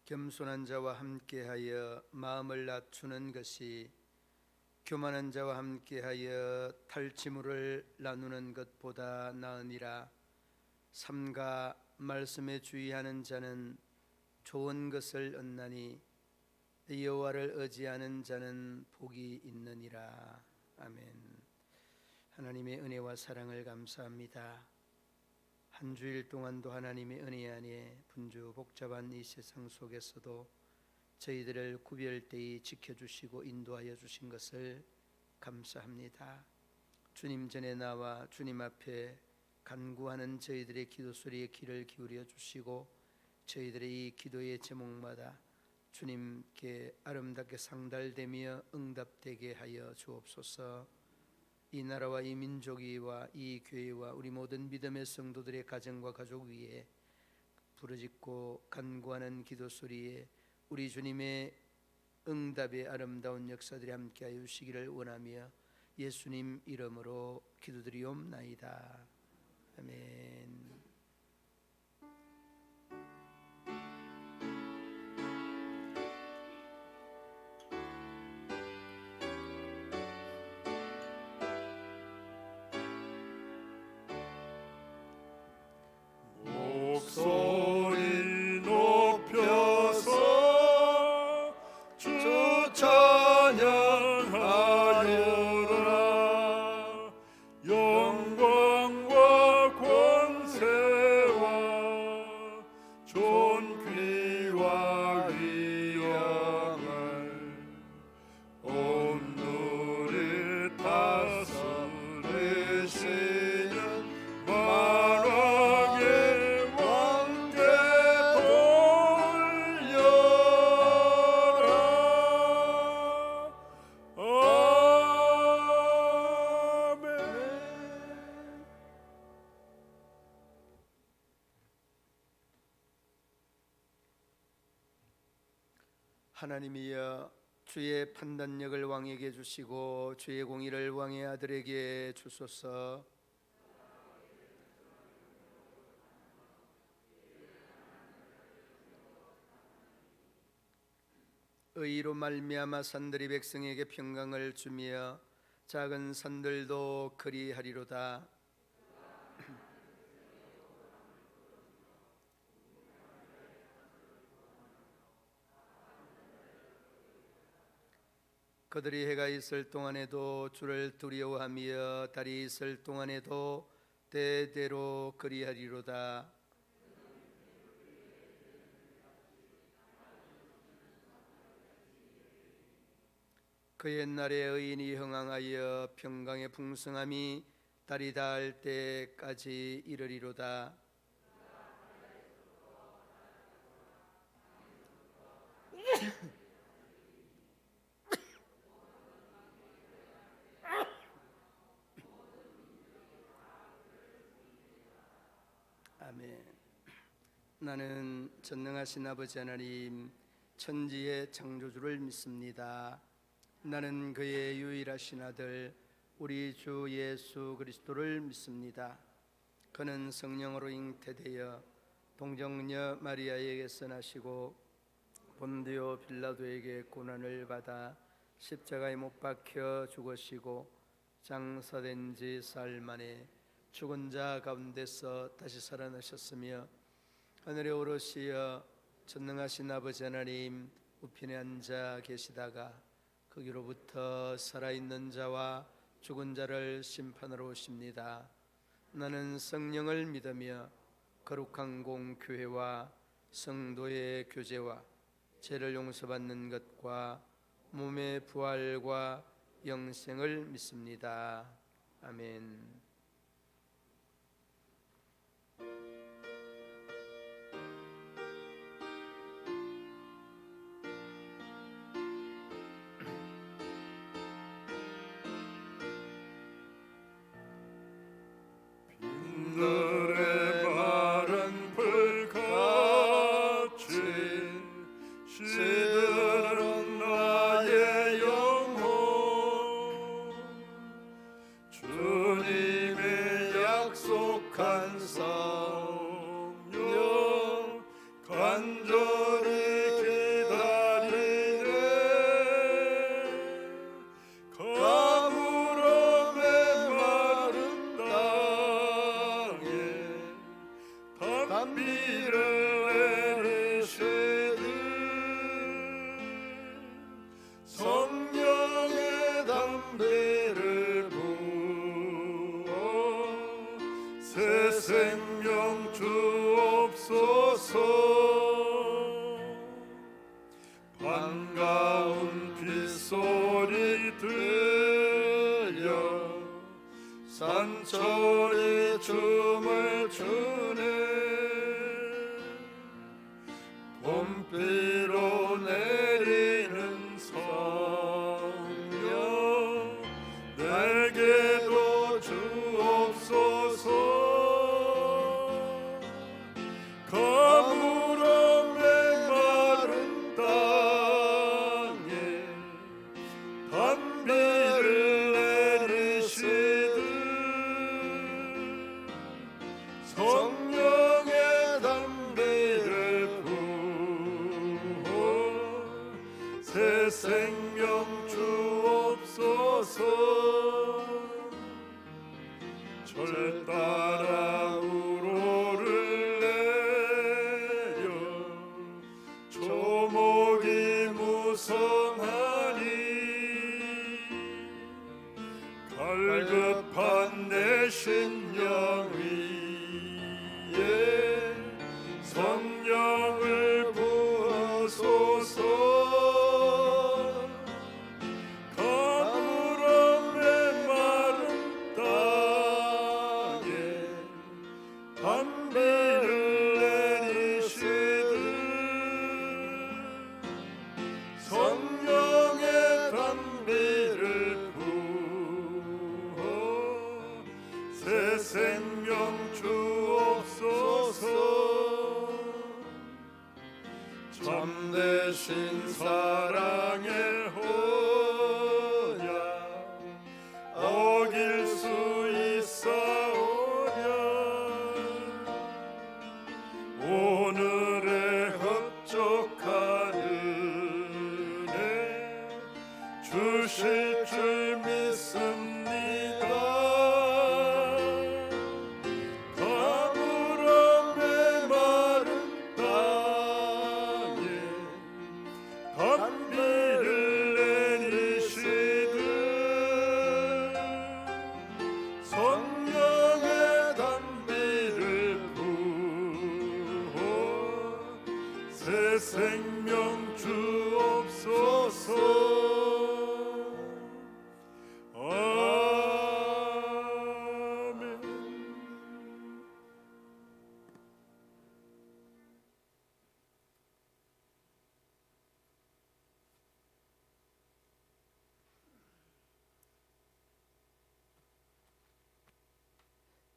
겸손한 자와 함께하여 마음을 낮추는 것이 교만한 자와 함께하여 탈취물을 나누는 것보다 나으니라. 삼가 말씀에 주의하는 자는 좋은 것을 얻나니 여호와를 의지하는 자는 복이 있느니라. 아멘. 하나님의 은혜와 사랑을 감사합니다. 한 주일 동안도 하나님의 은혜 안에 분주 복잡한 이 세상 속에서도 저희들을 구별되이 지켜주시고 인도하여 주신 것을 감사합니다. 주님 전에 나와 주님 앞에 간구하는 저희들의 기도 소리에 귀를 기울여 주시고 저희들의 이 기도의 제목마다 주님께 아름답게 상달되며 응답되게 하여 주옵소서. 이 나라와 이 민족 위와 이 교회와 우리 모든 믿음의 성도들의 가정과 가족 위에 부르짖고 간구하는 기도 소리에 우리 주님의 응답의 아름다운 역사들이 함께하여 주시기를 원하며 예수님 이름으로 기도드리옵나이다. 아멘. 목소리 높여서 주 찬양하여라. 영광과 권세와 존귀와 위엄을 온누리 다스리시는 만왕의 왕께 돌려라. 아멘. 하나님이여, 주의 판단력을 왕에게 주시고 주의 공의를 왕의 아들에게 주소서. 의로 말미암아 산들이 백성에게 평강을 주며 작은 산들도 그리하리로다. 그들이 해가 있을 동안에도 주를 두려워하며 달이 있을 동안에도 대대로 그리하리로다. 그 옛날에 의인이 흥황하여 평강의 풍성함이 달이 닿을 때까지 이르리로다. 아멘. 나는 전능하신 아버지 하나님 천지의 창조주를 믿습니다. 나는 그의 유일하신 아들 우리 주 예수 그리스도를 믿습니다. 그는 성령으로 잉태되어 동정녀 마리아에게서 나시고 본디오 빌라도에게 고난을 받아 십자가에 못 박혀 죽으시고 장사된 지 사흘 만에 죽은 자 가운데서 다시 살아나셨으며 하늘에 오르시어 전능하신 아버지 하나님 우편에 앉아 계시다가 거기로부터 살아있는 자와 죽은 자를 심판하러 오십니다. 나는 성령을 믿으며 거룩한 공교회와 성도의 교제와 죄를 용서받는 것과 몸의 부활과 영생을 믿습니다. 아멘. 하늘의 마른 불같이 시들은 나의 영혼 주님의 약속한 성령 간절히 내리시듯 성령의 담비를 부어 새 생명 주옵소서. 반가운 빗소리 들려 산초리 춤을 추네. 봄비로 내리는 성령 내게도 주옵소서. 가물어 메마른 땅에 단비를 내리시듯 성령의 담비를 부어 새 생명 주옵소서. 절 따라 우로를 내려 조목이 무성하니 갈급한 내 심령 위에 성령을 부어소서. 가물어 메마른 땅에 단비를 내리시듯 성령의 담비를 부어 새 생명 주옵소서. 참되신 사랑의 호야 어길 수 있사오랴. 오늘의 흡족한 은혜 주실 줄 믿습니다. 가물어 메마른 땅에 단비를 내리시듯 성령의 담비를 부어 새 생명 주옵소서. 아멘.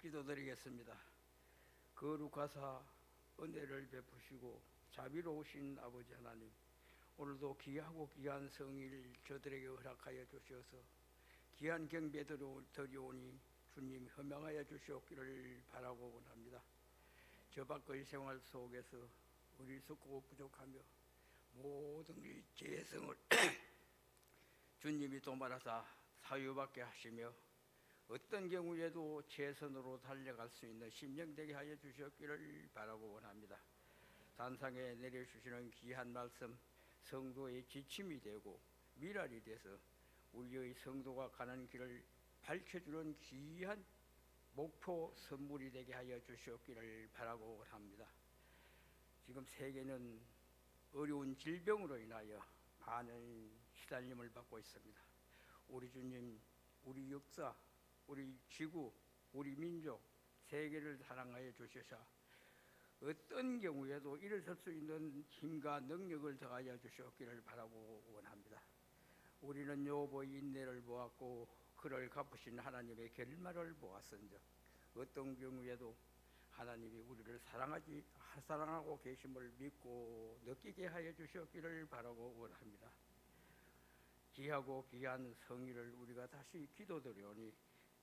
기도드리겠습니다. 거룩하사 은혜를 베푸시고 자비로우신 아버지 하나님, 오늘도 귀하고 귀한 성일 저들에게 허락하여 주셔서 귀한 경배 드리오니 주님 허명하여 주시옵기를 바라고 원합니다. 저 밖의 생활 속에서 어리석고 부족하며 모든 이 죄성을 주님이 도말하사 사유받게 하시며 어떤 경우에도 최선으로 달려갈 수 있는 심령 되게 하여 주셨기를 바라고 원합니다. 단상에 내려주시는 귀한 말씀, 성도의 지침이 되고 미랄이 돼서 우리의 성도가 가는 길을 밝혀주는 귀한 목표 선물이 되게 하여 주셨기를 바라고 원합니다. 지금 세계는 어려운 질병으로 인하여 많은 시달림을 받고 있습니다. 우리 주님, 우리 역사, 우리 지구, 우리 민족, 세계를 사랑하여 주셔서 어떤 경우에도 일어설 수 있는 힘과 능력을 더하여 주셨기를 바라고 원합니다. 우리는 욥의 인내를 보았고 그를 갚으신 하나님의 결말을 보았은즉 어떤 경우에도 하나님이 우리를 사랑하고 계심을 믿고 느끼게 하여 주셨기를 바라고 원합니다. 귀하고 귀한 성의를 우리가 다시 기도드리오니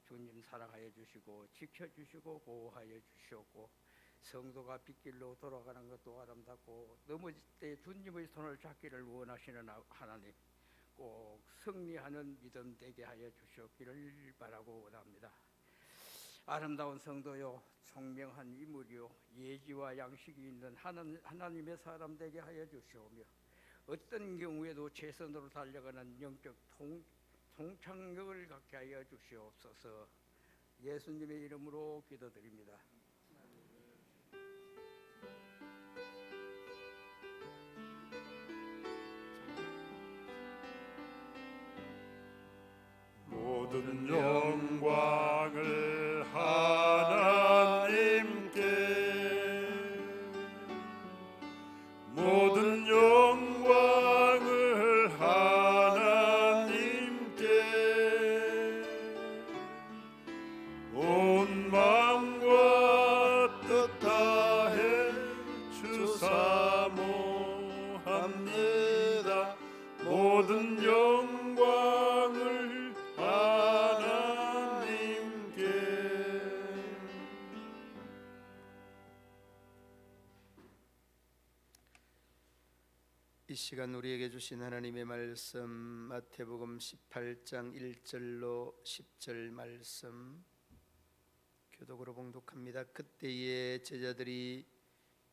주님 사랑하여 주시고 지켜주시고 보호하여 주시옵고 성도가 빗길로 돌아가는 것도 아름답고 넘어질 때 주님의 손을 잡기를 원하시는 하나님, 꼭 승리하는 믿음 되게 하여 주시옵기를 바라고 원합니다. 아름다운 성도요 총명한 인물이요 예지와 양식이 있는 하나님의 사람 되게 하여 주시오며 어떤 경우에도 최선으로 달려가는 영적 통창력을 갖게 하여 주시옵소서. 예수님의 이름으로 기도드립니다. 모든 영광을 하나님께, 모든 영광을 하나님께, 온 마음과 뜻 다해 주 사모합니다. 모든 영광을 하나님께. 이 시간 우리에게 주신 하나님의 말씀 마태복음 18장 1절로 10절 말씀 교독으로 봉독합니다. 그때에 제자들이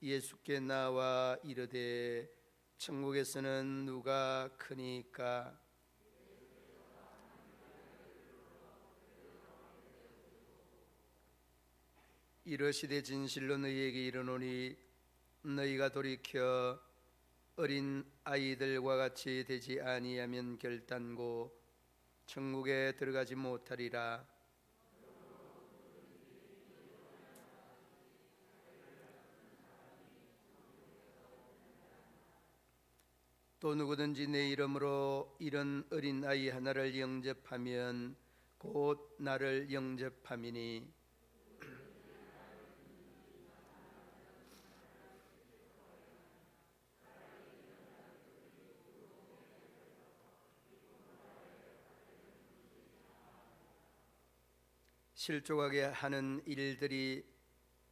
예수께 나와 이르되 천국에서는 누가 크니까? 이르시되 진실로 너희에게 이르노니 너희가 돌이켜 어린 아이들과 같이 되지 아니하면 결단고 천국에 들어가지 못하리라. 또 누구든지 내 이름으로 이런 어린 아이 하나를 영접하면 곧 나를 영접함이니 실족하게 하는 일들이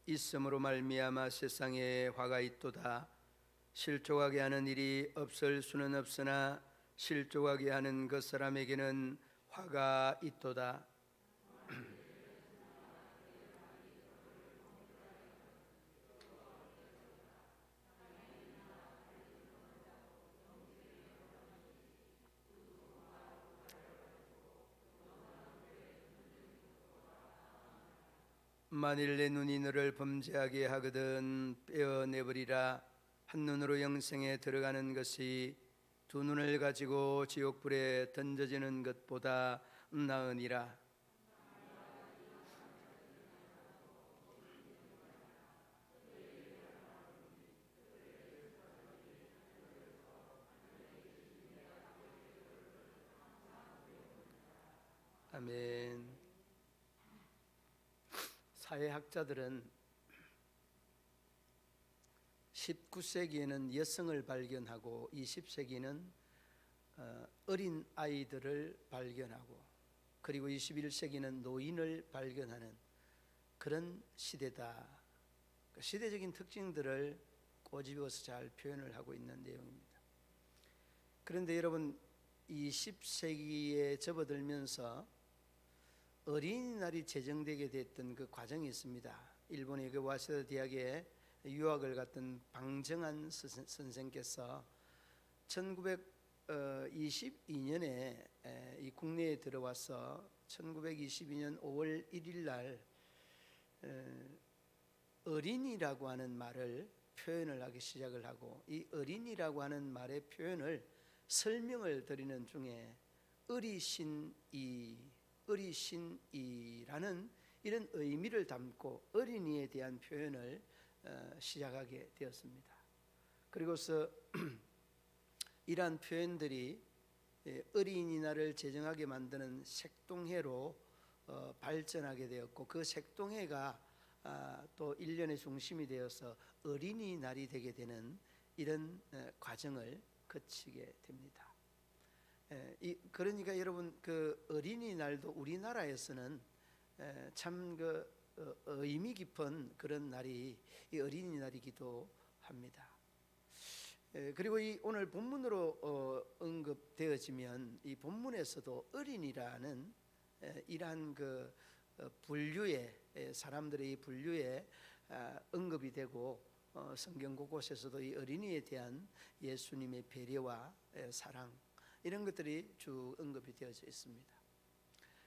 있음으로 말미암아 세상에 화가 있도다. 실족하게 하는 일이 없을 수는 없으나 실족하게 하는 그 사람에게는 화가 있도다. 만일 내 눈이 너를 범죄하게 하거든 떼어내버리라. 한눈으로 영생에 들어가는 것이 두 눈을 가지고 지옥불에 던져지는 것보다 나으니라. 아멘. 사회학자들은 19세기에는 여성을 발견하고 20세기는 어린 아이들을 발견하고 그리고 21세기는 노인을 발견하는 그런 시대다. 시대적인 특징들을 꼬집어서 잘 표현을 하고 있는 내용입니다. 그런데 여러분 20세기에 접어들면서 어린이날이 제정되게 됐던 그 과정이 있습니다. 일본의 그 와세다 대학에 유학을 갔던 방정한 선생께서 1922년에 이 국내에 들어와서 1922년 5월 1일 날 어린이라고 하는 말을 표현을 하기 시작을 하고 이 어린이라고 하는 말의 표현을 설명을 드리는 중에 어리신이라는 이런 의미를 담고 어린이에 대한 표현을 시작하게 되었습니다. 그리고서 이러한 표현들이 어린이날을 제정하게 만드는 색동회로 발전하게 되었고 그 색동회가 또 일련의 중심이 되어서 어린이날이 되게 되는 이런 과정을 거치게 됩니다. 그러니까 여러분 그 어린이날도 우리나라에서는 참 그 의미 깊은 그런 날이 이 어린이날이기도 합니다. 그리고 이 오늘 본문으로 언급되어지면 이 본문에서도 어린이라는 이러한 그 분류에 사람들의 이 분류에 언급이 되고 성경 곳곳에서도 이 어린이에 대한 예수님의 배려와 사랑 이런 것들이 쭉 언급이 되어져 있습니다.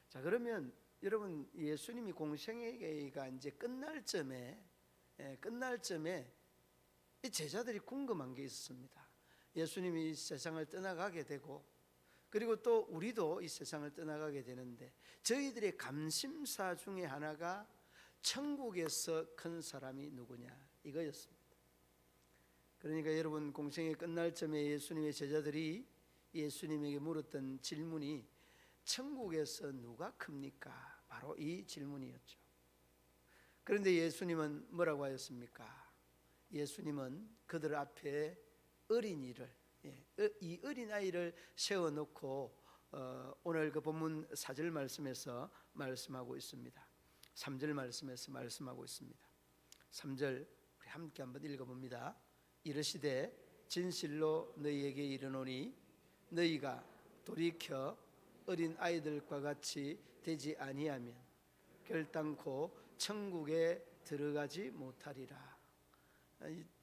자, 그러면 여러분 예수님이 공생애가 이제 끝날 점에 이 제자들이 궁금한 게 있었습니다. 예수님이 이 세상을 떠나가게 되고 그리고 또 우리도 이 세상을 떠나가게 되는데 저희들의 감심사 중에 하나가 천국에서 큰 사람이 누구냐 이거였습니다. 그러니까 여러분 공생애 끝날 점에 예수님의 제자들이 예수님에게 물었던 질문이 천국에서 누가 큽니까? 바로 이 질문이었죠. 그런데 예수님은 뭐라고 하였습니까? 예수님은 그들 앞에 어린이를 이 어린아이를 세워놓고 오늘 그 본문 4절 말씀에서 말씀하고 있습니다. 3절 말씀에서 말씀하고 있습니다. 3절 우리 함께 한번 읽어봅니다. 이르시되 진실로 너희에게 이르노니 너희가 돌이켜 어린 아이들과 같이 되지 아니하면 결단코 천국에 들어가지 못하리라.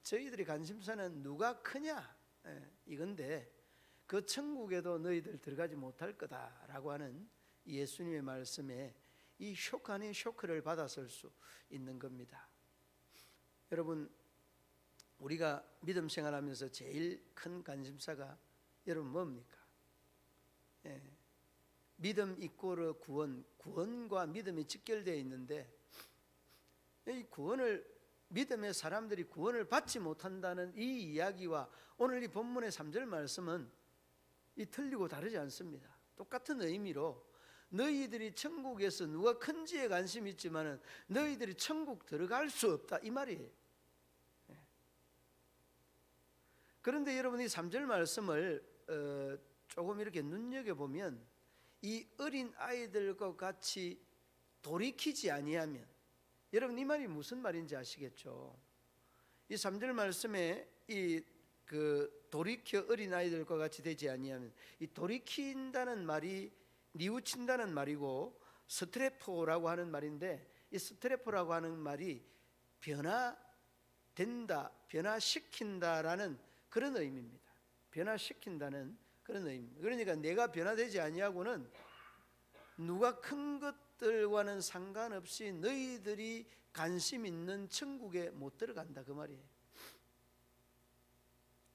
저희들의 관심사는 누가 크냐 이건데 그 천국에도 너희들 들어가지 못할 거다라고 하는 예수님의 말씀에 이 쇼크 아닌 쇼크를 받았을 수 있는 겁니다. 여러분 우리가 믿음 생활하면서 제일 큰 관심사가 여러분 뭡니까? 믿음 이꼬르 구원과 믿음이 직결되어 있는데 이 구원을 믿음의 사람들이 구원을 받지 못한다는 이 이야기와 오늘 이 본문의 3절 말씀은 이 틀리고 다르지 않습니다. 똑같은 의미로 너희들이 천국에서 누가 큰지에 관심이 있지만은 너희들이 천국 들어갈 수 없다 이 말이에요. 그런데 여러분 이 3절 말씀을 조금 이렇게 눈여겨보면 이 어린 아이들과 같이 돌이키지 아니하면 여러분 이 말이 무슨 말인지 아시겠죠? 이 3절 말씀에 이 돌이켜 어린 아이들과 같이 되지 아니하면 이 돌이킨다는 말이 뉘우친다는 말이고 스트레포라고 하는 말인데 이 스트레포라고 하는 말이 변화된다, 변화시킨다라는 그런 의미입니다. 변화시킨다는 그런 의미입니다. 그러니까 내가 변화되지 아니하고는 누가 큰 것들과는 상관없이 너희들이 관심 있는 천국에 못 들어간다 그 말이에요.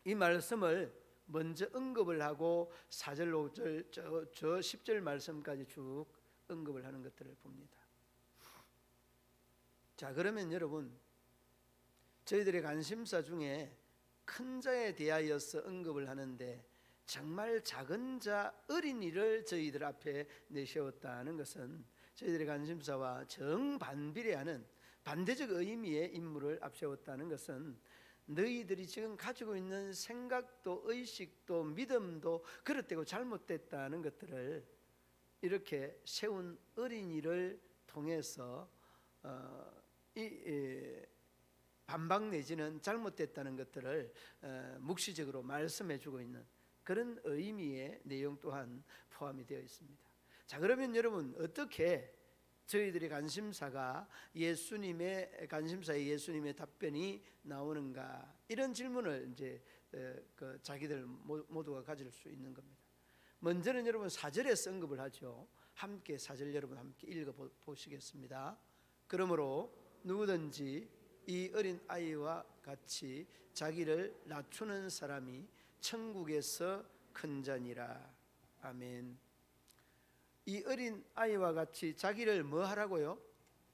이 말씀을 먼저 언급을 하고 4절 5절 저 10절 말씀까지 쭉 언급을 하는 것들을 봅니다. 자, 그러면 여러분 저희들의 관심사 중에 큰 자에 대하여서 언급을 하는데 정말 작은 자 어린이를 저희들 앞에 내세웠다는 것은 저희들의 관심사와 정반비례하는 반대적 의미의 인물을 앞세웠다는 것은 너희들이 지금 가지고 있는 생각도 의식도 믿음도 그릇되고 잘못됐다는 것들을 이렇게 세운 어린이를 통해서 반박 내지는 잘못됐다는 것들을 묵시적으로 말씀해주고 있는 그런 의미의 내용 또한 포함이 되어 있습니다. 자, 그러면 여러분 어떻게 저희들의 관심사가 예수님의 관심사에 예수님의 답변이 나오는가 이런 질문을 이제 자기들 모두가 가질 수 있는 겁니다. 먼저는 여러분 4절에서 언급을 하죠. 함께 4절 여러분 함께 읽어 보시겠습니다. 그러므로 누구든지 이 어린 아이와 같이 자기를 낮추는 사람이 천국에서 큰 자니라. 아멘. 이 어린 아이와 같이 자기를 뭐 하라고요?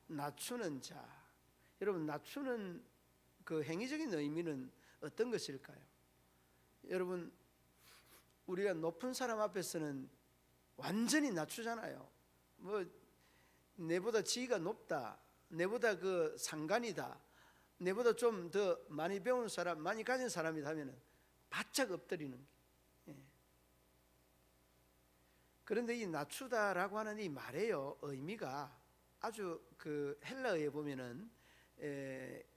낮추는 자. 여러분 낮추는 그 행위적인 의미는 어떤 것일까요? 여러분 우리가 높은 사람 앞에서는 완전히 낮추잖아요. 뭐 내보다 지위가 높다, 내보다 그 상관이다, 내보다 좀 더 많이 배운 사람, 많이 가진 사람이다 하면은 바짝 엎드리는 게. 그런데 이 낮추다라고 하는 이 말에요 의미가 아주 그 헬라어에 보면은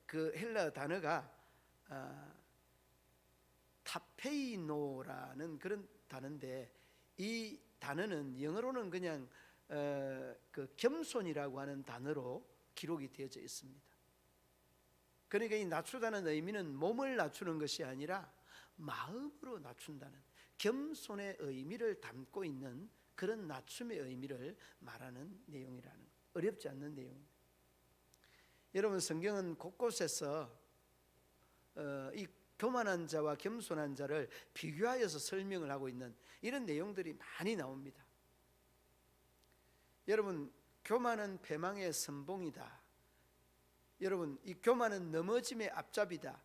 그 헬라어 단어가 타페이노라는 그런 단어인데 이 단어는 영어로는 그냥 그 겸손이라고 하는 단어로 기록이 되어져 있습니다. 그러니까 이 낮추다는 의미는 몸을 낮추는 것이 아니라 마음으로 낮춘다는 겸손의 의미를 담고 있는 그런 낮춤의 의미를 말하는 내용이라는, 어렵지 않는 내용입니다. 여러분, 성경은 곳곳에서 이 교만한 자와 겸손한 자를 비교하여서 설명을 하고 있는 이런 내용들이 많이 나옵니다. 여러분, 교만은 패망의 선봉이다. 여러분, 이 교만은 넘어짐의 앞잡이다.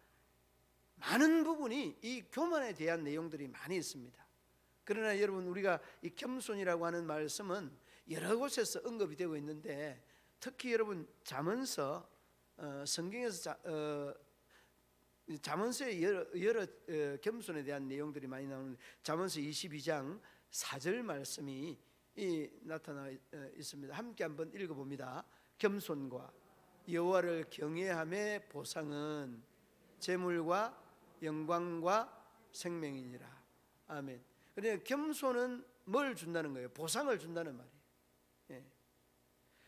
많은 부분이 이 교만에 대한 내용들이 많이 있습니다. 그러나 여러분, 우리가 이 겸손이라고 하는 말씀은 여러 곳에서 언급이 되고 있는데, 특히 여러분 잠언서, 성경에서 잠언서에 여러 겸손에 대한 내용들이 많이 나오는데, 잠언서 22장 4절 말씀이 나타나 있습니다. 함께 한번 읽어봅니다. 겸손과 여호와를 경외함의 보상은 재물과 영광과 생명이니라. 아멘. 그러니까 겸손은 뭘 준다는 거예요? 보상을 준다는 말이에요. 예.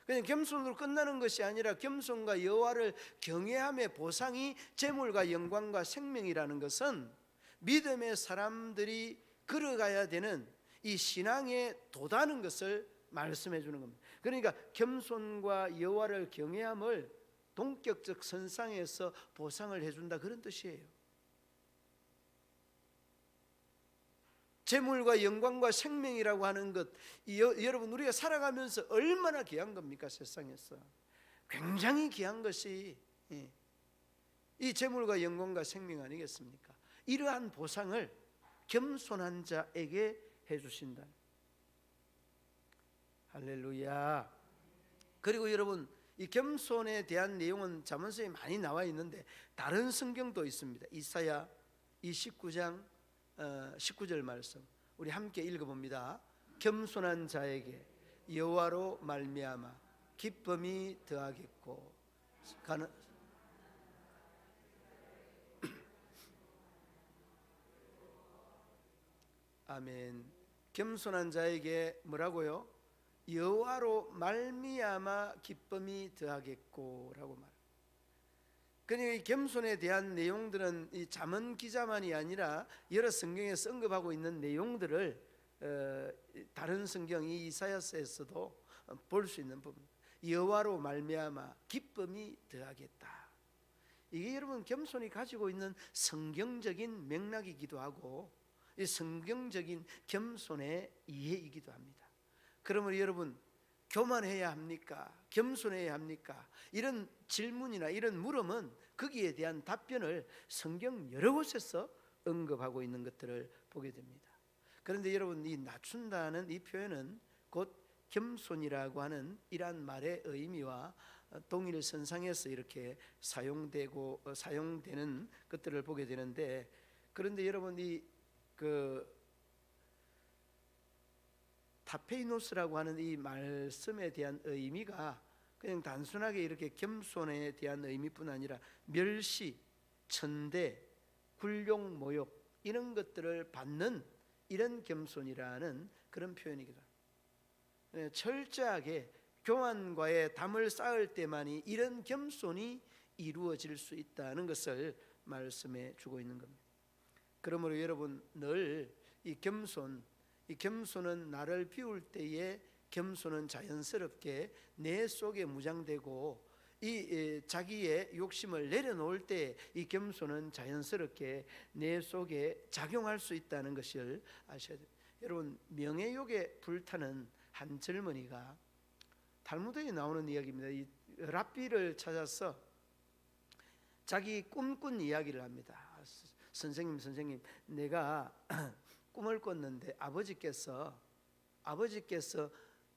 그냥 겸손으로 끝나는 것이 아니라 겸손과 여호와를 경외함의 보상이 재물과 영광과 생명이라는 것은 믿음의 사람들이 걸어가야 되는 이 신앙의 도다는 것을 말씀해 주는 겁니다. 그러니까 겸손과 여호와를 경외함을 동격적 선상에서 보상을 해준다, 그런 뜻이에요. 재물과 영광과 생명이라고 하는 것, 여러분, 우리가 살아가면서 얼마나 귀한 겁니까? 세상에서 굉장히 귀한 것이 이 재물과 영광과 생명 아니겠습니까? 이러한 보상을 겸손한 자에게 해주신다. 할렐루야. 그리고 여러분, 이 겸손에 대한 내용은 잠언서에 많이 나와 있는데 다른 성경도 있습니다. 이사야 29장 19절 말씀, 우리 함께 읽어봅니다. 겸손한 자에게 여호와로 말미암아 기쁨이 더하겠고 아멘. 겸손한 자에게 뭐라고요? 여호와로 말미암아 기쁨이 더하겠고라고 말. 그러니까 이 겸손에 대한 내용들은 이 잠언 기자만이 아니라 여러 성경에서 언급하고 있는 내용들을 다른 성경 이 이사야서에서도 볼 수 있는 부분. 여호와로 말미암아 기쁨이 더하겠다. 이게 여러분 겸손이 가지고 있는 성경적인 맥락이기도 하고 이 성경적인 겸손의 이해이기도 합니다. 그러면 여러분, 교만해야 합니까? 겸손해야 합니까? 이런 질문이나 이런 물음은 거기에 대한 답변을 성경 여러 곳에서 언급하고 있는 것들을 보게 됩니다. 그런데 여러분, 이 낮춘다는 이 표현은 곧 겸손이라고 하는 이러한 말의 의미와 동일 선상에서 이렇게 사용되는 것들을 보게 되는데, 그런데 여러분, 타페이노스라고 하는 이 말씀에 대한 의미가 그냥 단순하게 이렇게 겸손에 대한 의미뿐 아니라 멸시, 천대, 굴용, 모욕 이런 것들을 받는 이런 겸손이라는 그런 표현이기도 합니다. 철저하게 교만과의 담을 쌓을 때만이 이런 겸손이 이루어질 수 있다는 것을 말씀해 주고 있는 겁니다. 그러므로 여러분, 늘 이 겸손은 나를 비울 때에 겸손은 자연스럽게 내 속에 무장되고 이 자기의 욕심을 내려놓을 때 이 겸손은 자연스럽게 내 속에 작용할 수 있다는 것을 아셔야 됩니다. 여러분, 명예욕에 불타는 한 젊은이가 탈무드에 나오는 이야기입니다. 이 랍비를 찾아서 자기 꿈꾼 이야기를 합니다. 선생님, 내가 꿈을 꿨는데 아버지께서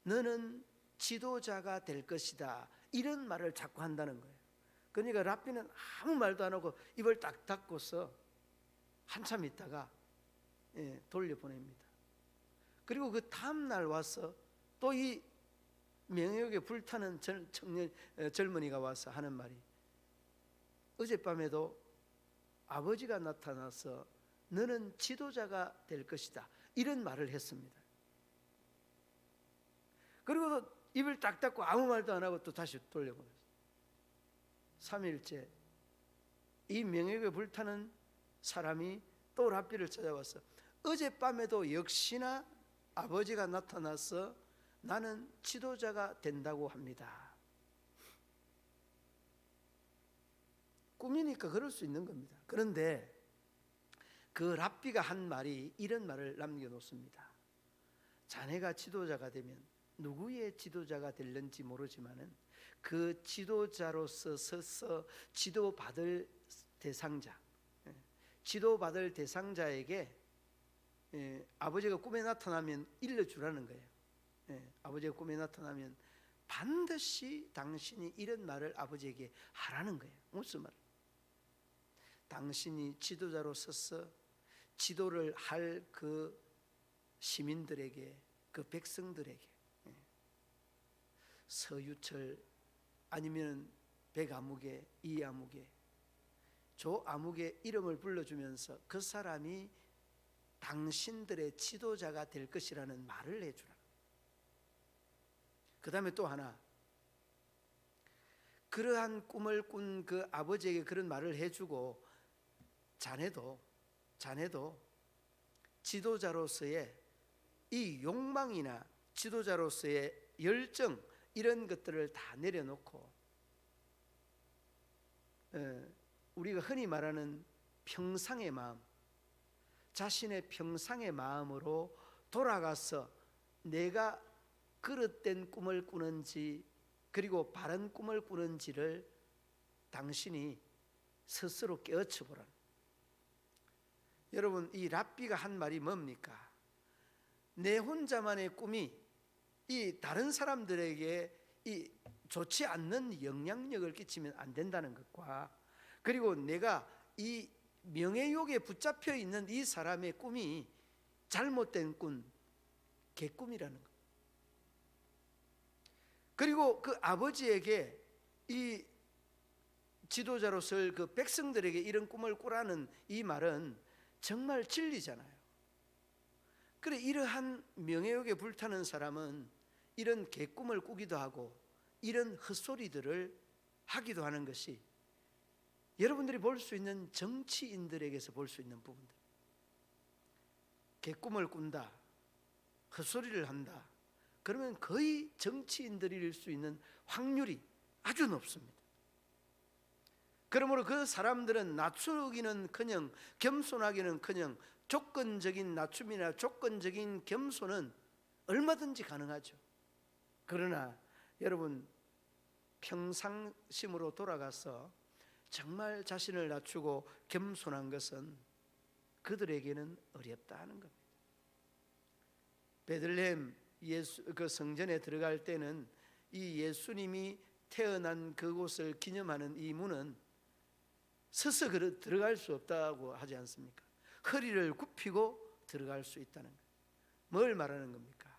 너는 지도자가 될 것이다, 이런 말을 자꾸 한다는 거예요. 그러니까 랍비는 아무 말도 안 하고 입을 딱 닫고서 한참 있다가 돌려보냅니다. 그리고 그 다음 날 와서 또 이 명예욕에 불타는 젊은이가 와서 하는 말이, 어젯밤에도 아버지가 나타나서 너는 지도자가 될 것이다, 이런 말을 했습니다. 그리고 또 입을 딱 닫고 아무 말도 안 하고 또 다시 돌려보냈어요. 3일째 이 명예욕에 불타는 사람이 또 랍비를 찾아왔어. 어젯밤에도 역시나 아버지가 나타나서 나는 지도자가 된다고 합니다. 꿈이니까 그럴 수 있는 겁니다. 그런데 그 랍비가 한 말이 이런 말을 남겨놓습니다. 자네가 지도자가 되면 누구의 지도자가 될는지 모르지만은 그 지도자로서 서서 지도받을 대상자, 지도받을 대상자에게 아버지가 꿈에 나타나면 일러주라는 거예요. 아버지가 꿈에 나타나면 반드시 당신이 이런 말을 아버지에게 하라는 거예요. 무슨 말? 당신이 지도자로 서서 지도를 할 그 시민들에게, 그 백성들에게, 서유철 아니면 백아무개, 이아무개, 조아무개 이름을 불러주면서 그 사람이 당신들의 지도자가 될 것이라는 말을 해주라. 그 다음에 또 하나, 그러한 꿈을 꾼 그 아버지에게 그런 말을 해주고 자네도 지도자로서의 이 욕망이나 지도자로서의 열정 이런 것들을 다 내려놓고 우리가 흔히 말하는 평상의 마음, 자신의 평상의 마음으로 돌아가서 내가 그릇된 꿈을 꾸는지 그리고 바른 꿈을 꾸는지를 당신이 스스로 깨우쳐 보라. 여러분, 이 랍비가 한 말이 뭡니까? 내 혼자만의 꿈이 이 다른 사람들에게 이 좋지 않는 영향력을 끼치면 안 된다는 것과, 그리고 내가 이 명예욕에 붙잡혀 있는 이 사람의 꿈이 잘못된 꿈, 개꿈이라는 것. 그리고 그 아버지에게 이 지도자로서 그 백성들에게 이런 꿈을 꾸라는 이 말은 정말 진리잖아요. 그래, 이러한 명예욕에 불타는 사람은 이런 개꿈을 꾸기도 하고 이런 헛소리들을 하기도 하는 것이 여러분들이 볼 수 있는 정치인들에게서 볼 수 있는 부분들. 개꿈을 꾼다, 헛소리를 한다, 그러면 거의 정치인들일 수 있는 확률이 아주 높습니다. 그러므로 그 사람들은 낮추기는커녕 겸손하기는커녕 조건적인 낮춤이나 조건적인 겸손은 얼마든지 가능하죠. 그러나 여러분, 평상심으로 돌아가서 정말 자신을 낮추고 겸손한 것은 그들에게는 어렵다는 겁니다. 베들레헴 그 성전에 들어갈 때는 이 예수님이 태어난 그곳을 기념하는 이 문은 서서 들어갈 수 없다고 하지 않습니까? 허리를 굽히고 들어갈 수 있다는 거예요. 뭘 말하는 겁니까?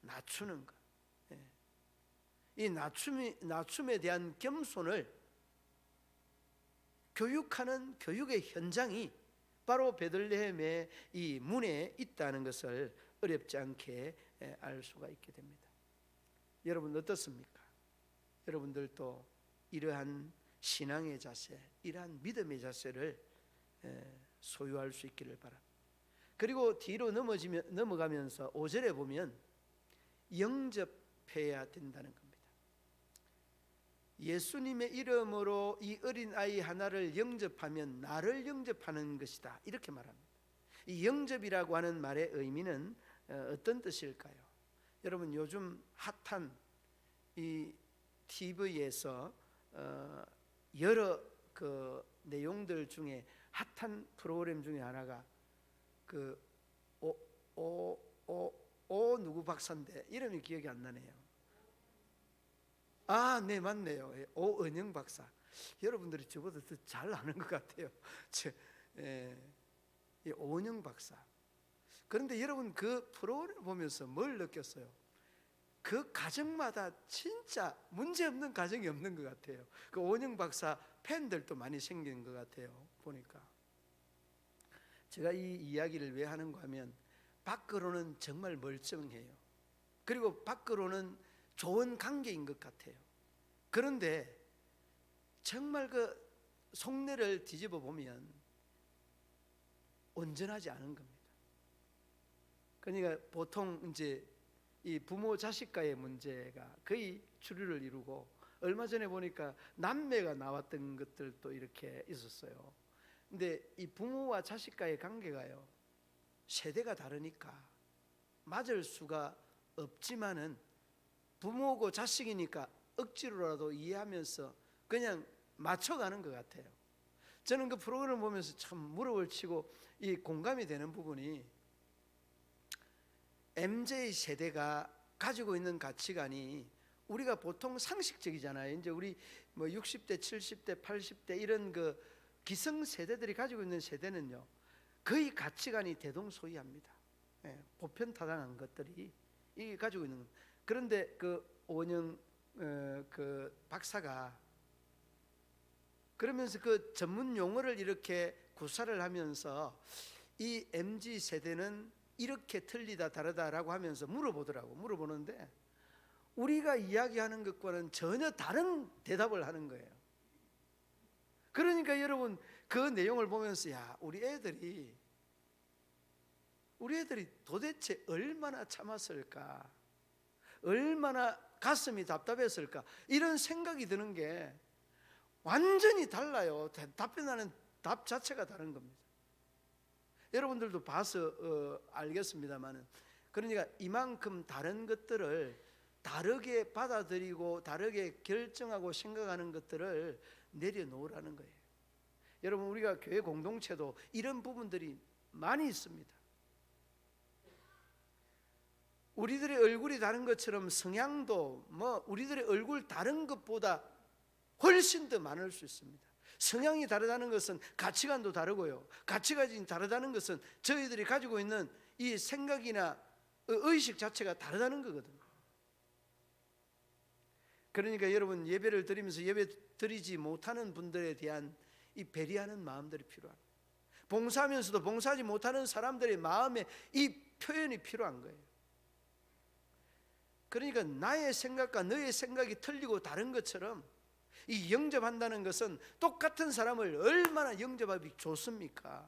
낮추는 것. 이 낮춤에 대한 겸손을 교육하는 교육의 현장이 바로 베들레헴의 이 문에 있다는 것을 어렵지 않게 알 수가 있게 됩니다. 여러분 어떻습니까? 여러분들도 이러한 신앙의 자세, 이러한 믿음의 자세를 소유할 수 있기를 바랍니다. 그리고 뒤로 넘어가면서 5절에 보면 영접해야 된다는 겁니다. 예수님의 이름으로 이 어린아이 하나를 영접하면 나를 영접하는 것이다, 이렇게 말합니다. 이 영접이라고 하는 말의 의미는 어떤 뜻일까요? 여러분, 요즘 핫한 이 TV에서 여러 그 내용들 중에 핫한 프로그램 중에 하나가 그 누구 박사인데 이름이 기억이 안 나네요. 아, 네, 맞네요. 오은영 박사. 여러분들이 저보다 더 잘 아는 것 같아요. 오은영 박사. 그런데 여러분, 그 프로그램 보면서 뭘 느꼈어요? 그 가정마다 진짜 문제없는 가정이 없는 것 같아요. 그 오은영 박사 팬들도 많이 생긴 것 같아요, 보니까. 제가 이 이야기를 왜 하는가 하면 밖으로는 정말 멀쩡해요. 그리고 밖으로는 좋은 관계인 것 같아요. 그런데 정말 그 속내를 뒤집어 보면 온전하지 않은 겁니다. 그러니까 보통 이제 이 부모 자식과의 문제가 거의 주류를 이루고, 얼마 전에 보니까 남매가 나왔던 것들도 이렇게 있었어요. 근데 이 부모와 자식과의 관계가요, 세대가 다르니까 맞을 수가 없지만은 부모고 자식이니까 억지로라도 이해하면서 그냥 맞춰가는 것 같아요. 저는 그 프로그램을 보면서 참 무릎을 치고 이 공감이 되는 부분이, MZ 세대가 가지고 있는 가치관이 우리가 보통 상식적이잖아요. 이제 우리 뭐 60대, 70대, 80대 이런 그 기성 세대들이 가지고 있는 세대는요, 거의 가치관이 대동소이합니다. 예, 보편타당한 것들이 이 가지고 있는 겁니다. 그런데 그 오은영 그 박사가 그러면서 그 전문 용어를 이렇게 구사를 하면서 이 MZ 세대는 이렇게 틀리다 다르다라고 하면서 물어보는데 우리가 이야기하는 것과는 전혀 다른 대답을 하는 거예요. 그러니까 여러분 그 내용을 보면서, 야, 우리 애들이 도대체 얼마나 참았을까, 얼마나 가슴이 답답했을까, 이런 생각이 드는 게 완전히 달라요. 답변하는 답 자체가 다른 겁니다. 여러분들도 봐서 알겠습니다만은, 그러니까 이만큼 다른 것들을 다르게 받아들이고 다르게 결정하고 생각하는 것들을 내려놓으라는 거예요. 여러분, 우리가 교회 공동체도 이런 부분들이 많이 있습니다. 우리들의 얼굴이 다른 것처럼 성향도 뭐 우리들의 얼굴 다른 것보다 훨씬 더 많을 수 있습니다. 성향이 다르다는 것은 가치관도 다르고요, 가치관이 다르다는 것은 저희들이 가지고 있는 이 생각이나 의식 자체가 다르다는 거거든요. 그러니까 여러분, 예배를 드리면서 예배 드리지 못하는 분들에 대한 이 배려하는 마음들이 필요합니다. 봉사하면서도 봉사하지 못하는 사람들의 마음에 이 표현이 필요한 거예요. 그러니까 나의 생각과 너의 생각이 틀리고 다른 것처럼 이 영접한다는 것은 똑같은 사람을 얼마나 영접하기 좋습니까?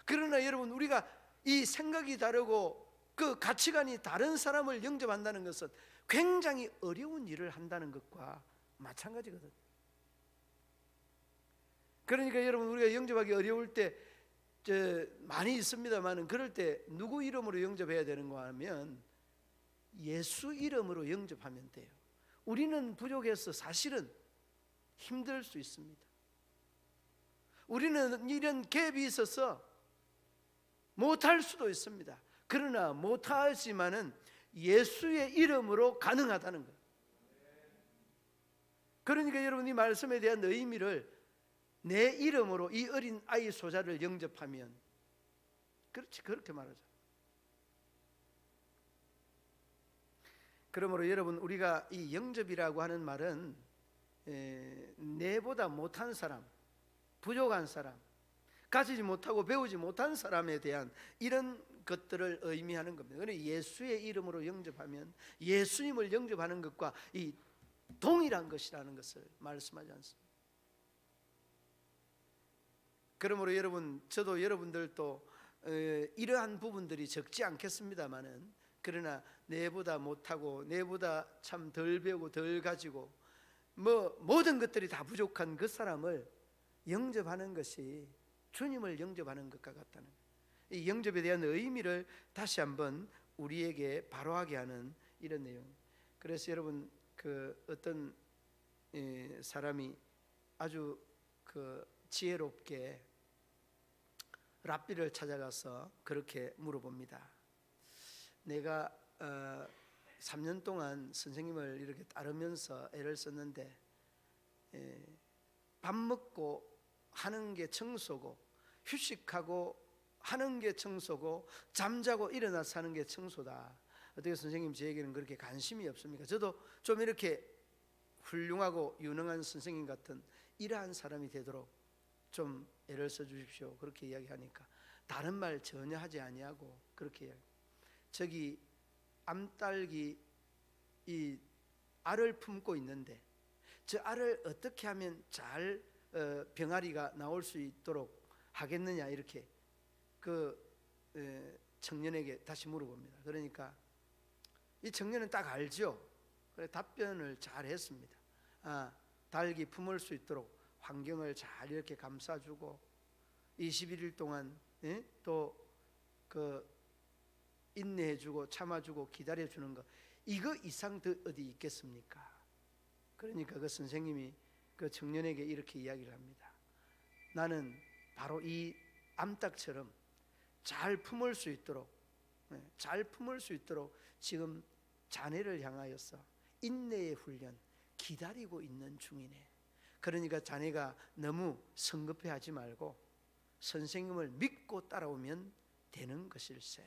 그러나 여러분, 우리가 이 생각이 다르고 그 가치관이 다른 사람을 영접한다는 것은 굉장히 어려운 일을 한다는 것과 마찬가지거든요. 그러니까 여러분, 우리가 영접하기 어려울 때 많이 있습니다만, 그럴 때 누구 이름으로 영접해야 되는가 하면 예수 이름으로 영접하면 돼요. 우리는 부족해서 사실은 힘들 수 있습니다. 우리는 이런 갭이 있어서 못할 수도 있습니다. 그러나 못하지만은 예수의 이름으로 가능하다는 거예요. 그러니까 여러분, 이 말씀에 대한 의미를 내 이름으로 이 어린 아이 소자를 영접하면, 그렇지, 그렇게 말하죠. 그러므로 여러분, 우리가 이 영접이라고 하는 말은 내보다 못한 사람, 부족한 사람, 가지지 못하고 배우지 못한 사람에 대한 이런 것들을 의미하는 겁니다. 그러나 예수의 이름으로 영접하면 예수님을 영접하는 것과 이 동일한 것이라는 것을 말씀하지 않습니다. 그러므로 여러분, 저도 여러분들도 이러한 부분들이 적지 않겠습니다만은, 그러나 내보다 못하고 내보다 참 덜 배우고 덜 가지고 뭐 모든 것들이 다 부족한 그 사람을 영접하는 것이 주님을 영접하는 것과 같다는, 이 영접에 대한 의미를 다시 한번 우리에게 바로하게 하는 이런 내용. 그래서 여러분, 그 어떤 사람이 아주 그 지혜롭게 랍비를 찾아가서 그렇게 물어봅니다. 내가 3년 동안 선생님을 이렇게 따르면서 애를 썼는데 밥 먹고 하는 게 청소고, 휴식하고 하는 게 청소고, 잠자고 일어나서 하는 게 청소다. 어떻게 선생님 저에게는 그렇게 관심이 없습니까? 저도 좀 이렇게 훌륭하고 유능한 선생님 같은 이러한 사람이 되도록 좀 애를 써주십시오. 그렇게 이야기하니까 다른 말 전혀 하지 아니하고 그렇게 이야기. 저기 암딸기 이 알을 품고 있는데 저 알을 어떻게 하면 잘 병아리가 나올 수 있도록 하겠느냐 이렇게 그 청년에게 다시 물어봅니다. 그러니까 이 청년은 딱 알죠. 그래 답변을 잘 했습니다. 닭이 품을 수 있도록 환경을 잘 이렇게 감싸주고 21일 동안 또 그 인내해주고 참아주고 기다려주는 거, 이거 이상 더 어디 있겠습니까? 그러니까 그 선생님이 그 청년에게 이렇게 이야기를 합니다. 나는 바로 이 암탉처럼 잘 품을 수 있도록 지금 자네를 향하여서 인내의 훈련 기다리고 있는 중이네. 그러니까 자네가 너무 성급해하지 말고 선생님을 믿고 따라오면 되는 것일세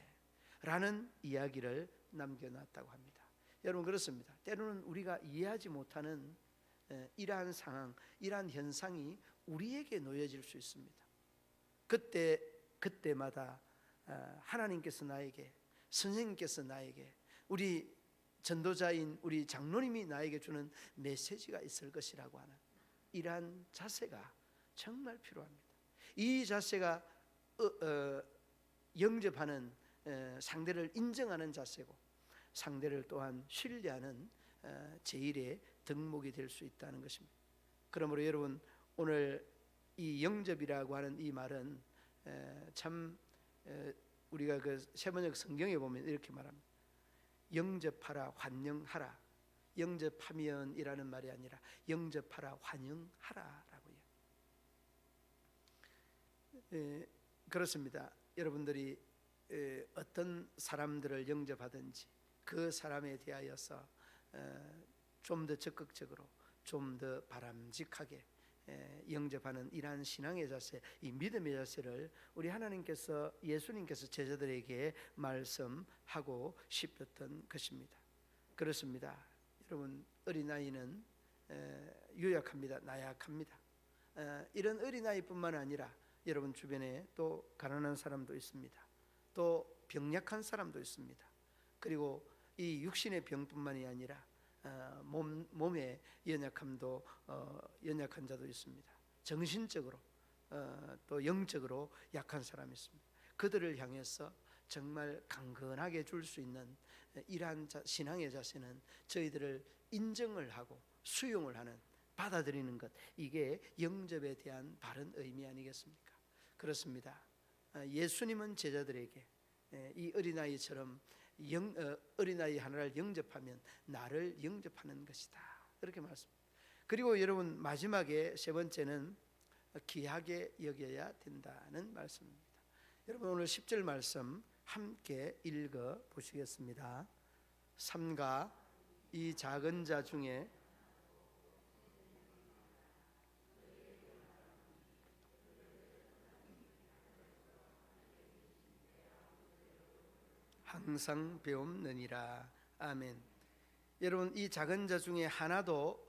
라는 이야기를 남겨놨다고 합니다. 여러분, 그렇습니다. 때로는 우리가 이해하지 못하는 이러한 상황, 이러한 현상이 우리에게 놓여질 수 있습니다. 그때마다 하나님께서 나에게, 선생님께서 나에게, 우리 전도자인 우리 장로님이 나에게 주는 메시지가 있을 것이라고 하는 이러한 자세가 정말 필요합니다. 이 자세가 영접하는, 상대를 인정하는 자세고, 상대를 또한 신뢰하는 제일의 덕목이 될 수 있다는 것입니다. 그러므로 여러분, 오늘 이 영접이라고 하는 이 말은 참 우리가 그 세번역 성경에 보면 이렇게 말합니다. 영접하라, 환영하라. 영접하면이라는 말이 아니라 영접하라, 환영하라라고요. 그렇습니다. 여러분들이 어떤 사람들을 영접하든지 그 사람에 대하여서 좀 더 적극적으로, 좀 더 바람직하게 영접하는 이러한 신앙의 자세, 이 믿음의 자세를 우리 하나님께서, 예수님께서 제자들에게 말씀하고 싶었던 것입니다. 그렇습니다. 여러분, 어린아이는 유약합니다. 나약합니다. 이런 어린아이뿐만 아니라 여러분 주변에 또 가난한 사람도 있습니다. 또 병약한 사람도 있습니다. 그리고 이 육신의 병뿐만이 아니라 몸의 연약함도 연약한 자도 있습니다. 정신적으로 또 영적으로 약한 사람이 있습니다. 그들을 향해서 정말 강건하게 줄 수 있는 이러한 신앙의 자세는 저희들을 인정을 하고 수용을 하는, 받아들이는 것, 이게 영접에 대한 바른 의미 아니겠습니까? 그렇습니다. 예수님은 제자들에게 이 어린아이처럼 어린아이 하나를 영접하면 나를 영접하는 것이다, 그렇게 말씀합니다. 그리고 여러분, 마지막에 세 번째는 귀하게 여겨야 된다는 말씀입니다. 여러분, 오늘 10절 말씀 함께 읽어 보시겠습니다. 삼가 이 작은 자 중에 항상 배움느니라. 아멘. 여러분, 이 작은 자 중에 하나도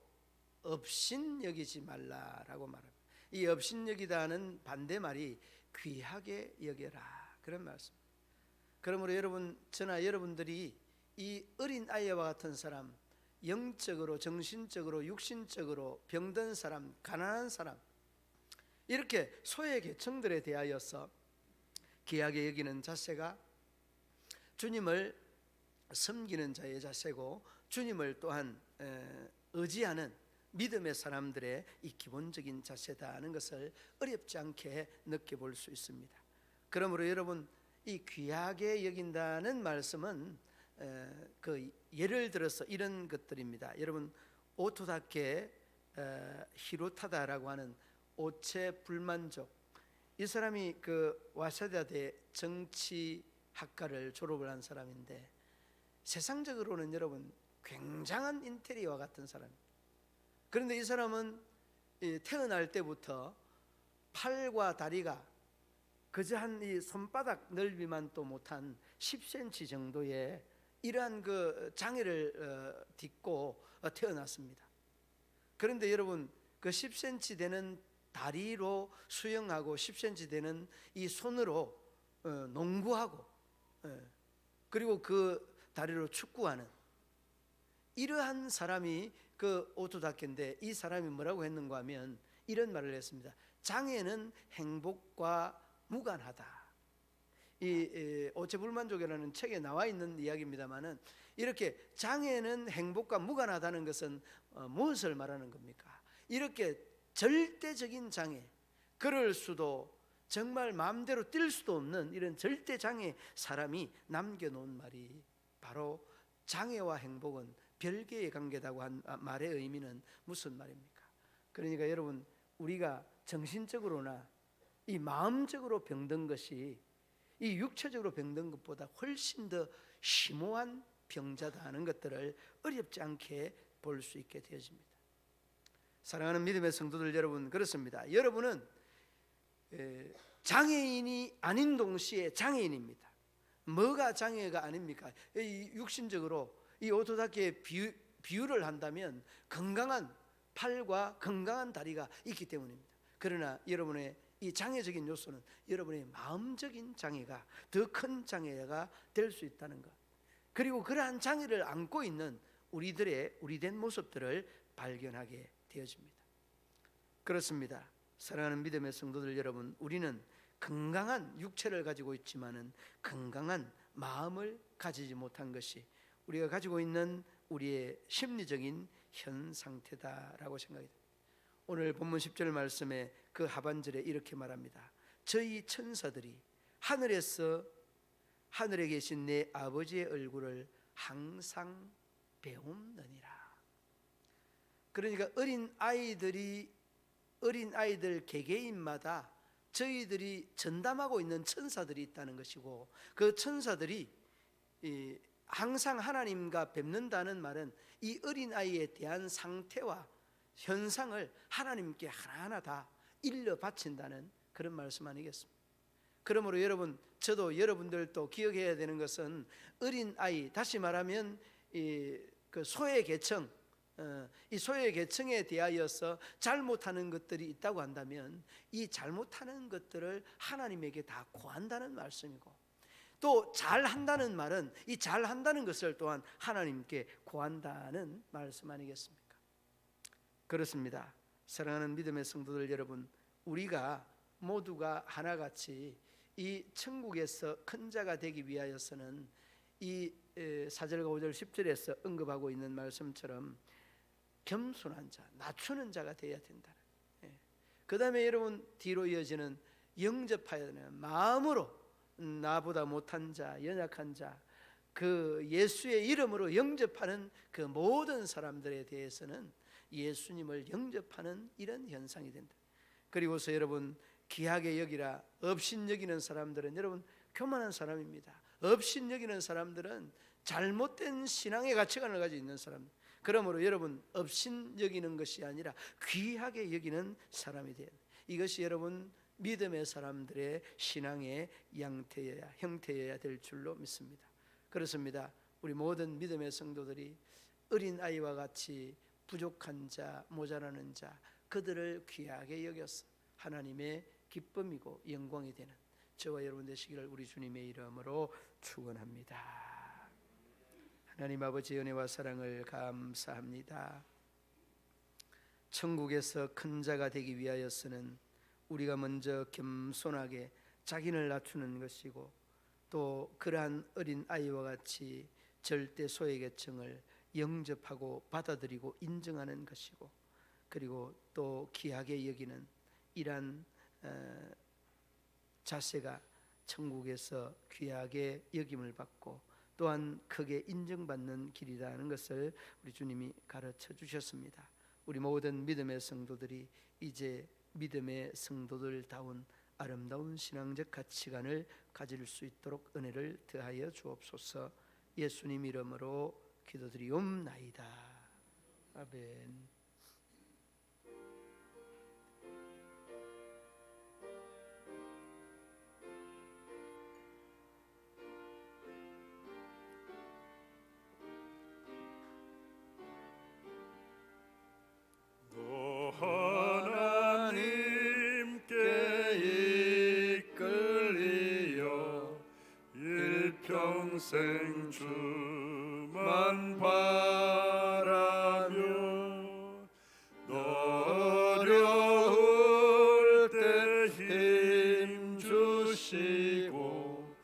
업신 여기지 말라라고 말합니다. 이 업신 여기다는 반대말이 귀하게 여겨라, 그런 말씀. 그러므로 여러분, 저나 여러분들이 이 어린 아이와 같은 사람, 영적으로, 정신적으로, 육신적으로 병든 사람, 가난한 사람, 이렇게 소외 계층들에 대하여서 귀하게 여기는 자세가 주님을 섬기는 자의 자세고, 주님을 또한 의지하는 믿음의 사람들의 이 기본적인 자세다는 것을 어렵지 않게 느껴볼 수 있습니다. 그러므로 여러분, 이 귀하게 여긴다는 말씀은 그 예를 들어서 이런 것들입니다. 여러분, 오토다케 히로타다라고 하는 오체 불만족, 이 사람이 그 와세다대 정치학과를 졸업을 한 사람인데, 세상적으로는 여러분 굉장한 인테리어와 같은 사람입니다. 그런데 이 사람은 태어날 때부터 팔과 다리가 그저 한 이 손바닥 넓이만 또 못한 10cm 정도의 이러한 그 장애를 딛고 태어났습니다. 그런데 여러분, 그 10cm 되는 다리로 수영하고 10cm 되는 이 손으로 농구하고, 그리고 그 다리로 축구하는 이러한 사람이 그 오토다케인데, 이 사람이 뭐라고 했는가 하면 이런 말을 했습니다. 장애는 행복과 무관하다. 이 오체불만족이라는 책에 나와 있는 이야기입니다만은, 이렇게 장애는 행복과 무관하다는 것은 무엇을 말하는 겁니까? 이렇게 절대적인 장애, 그럴 수도 정말 마음대로 뛸 수도 없는 이런 절대 장애 사람이 남겨놓은 말이 바로 장애와 행복은 별개의 관계다고 한 말의 의미는 무슨 말입니까? 그러니까 여러분, 우리가 정신적으로나 이 마음적으로 병든 것이 이 육체적으로 병든 것보다 훨씬 더 심오한 병자다 하는 것들을 어렵지 않게 볼 수 있게 되어집니다. 사랑하는 믿음의 성도들 여러분, 그렇습니다. 여러분은 장애인이 아닌 동시에 장애인입니다. 뭐가 장애가 아닙니까? 이 육신적으로 이 오토다케의 비유를 한다면 건강한 팔과 건강한 다리가 있기 때문입니다. 그러나 여러분의 이 장애적인 요소는 여러분의 마음적인 장애가 더 큰 장애가 될 수 있다는 것, 그리고 그러한 장애를 안고 있는 우리들의 우리된 모습들을 발견하게 되어집니다. 그렇습니다. 사랑하는 믿음의 성도들 여러분, 우리는 건강한 육체를 가지고 있지만은 건강한 마음을 가지지 못한 것이 우리가 가지고 있는 우리의 심리적인 현 상태다라고 생각이 됩니다. 오늘 본문 10절 말씀에 그 하반절에 이렇게 말합니다. 저희 천사들이 하늘에서 하늘에 계신 내 아버지의 얼굴을 항상 배움느니라. 그러니까 어린 아이들 개개인마다 저희들이 전담하고 있는 천사들이 있다는 것이고, 그 천사들이 항상 하나님과 뵙는다는 말은 이 어린 아이에 대한 상태와 현상을 하나님께 하나하나 다 일러 바친다는 그런 말씀 아니겠습니까? 그러므로 여러분, 저도 여러분들도 기억해야 되는 것은 어린 아이, 다시 말하면 그 소외 계층, 이 소외 계층에 대하여서 잘못하는 것들이 있다고 한다면 이 잘못하는 것들을 하나님에게 다 고한다는 말씀이고, 또 잘한다는 말은 이 잘한다는 것을 또한 하나님께 고한다는 말씀 아니겠습니까? 그렇습니다. 사랑하는 믿음의 성도들 여러분, 우리가 모두가 하나같이 이 천국에서 큰 자가 되기 위하여서는 이 4절과 5절 10절에서 언급하고 있는 말씀처럼 겸손한 자, 낮추는 자가 되어야 된다. 그 다음에 여러분 뒤로 이어지는 영접하여야 되는 마음으로 나보다 못한 자, 연약한 자, 그 예수의 이름으로 영접하는 그 모든 사람들에 대해서는 예수님을 영접하는 이런 현상이 된다. 그리고서 여러분, 귀하게 여기라. 업신 여기는 사람들은 여러분 교만한 사람입니다. 업신 여기는 사람들은 잘못된 신앙의 가치관을 가지고 있는 사람. 그러므로 여러분, 업신 여기는 것이 아니라 귀하게 여기는 사람이 돼야 돼. 이것이 여러분 믿음의 사람들의 신앙의 형태여야 될 줄로 믿습니다. 그렇습니다. 우리 모든 믿음의 성도들이 어린 아이와 같이 부족한 자, 모자라는 자, 그들을 귀하게 여겨서 하나님의 기쁨이고 영광이 되는 저와 여러분 되시기를 우리 주님의 이름으로 축원합니다. 하나님 아버지의 은혜와 사랑을 감사합니다. 천국에서 큰 자가 되기 위하여서는 우리가 먼저 겸손하게 자기를 낮추는 것이고, 또 그러한 어린 아이와 같이 절대 소외계층을 영접하고 받아들이고 인정하는 것이고, 그리고 또 귀하게 여기는 이러한 자세가 천국에서 귀하게 여김을 받고 또한 크게 인정받는 길이라는 것을 우리 주님이 가르쳐 주셨습니다. 우리 모든 믿음의 성도들이 이제 믿음의 성도들다운 아름다운 신앙적 가치관을 가질 수 있도록 은혜를 더하여 주옵소서. 예수님 이름으로 기도드리옵나이다. 아멘. 하나님께 이끌리어 일평생 평생 주만 바라며 어려울 때 힘 주시고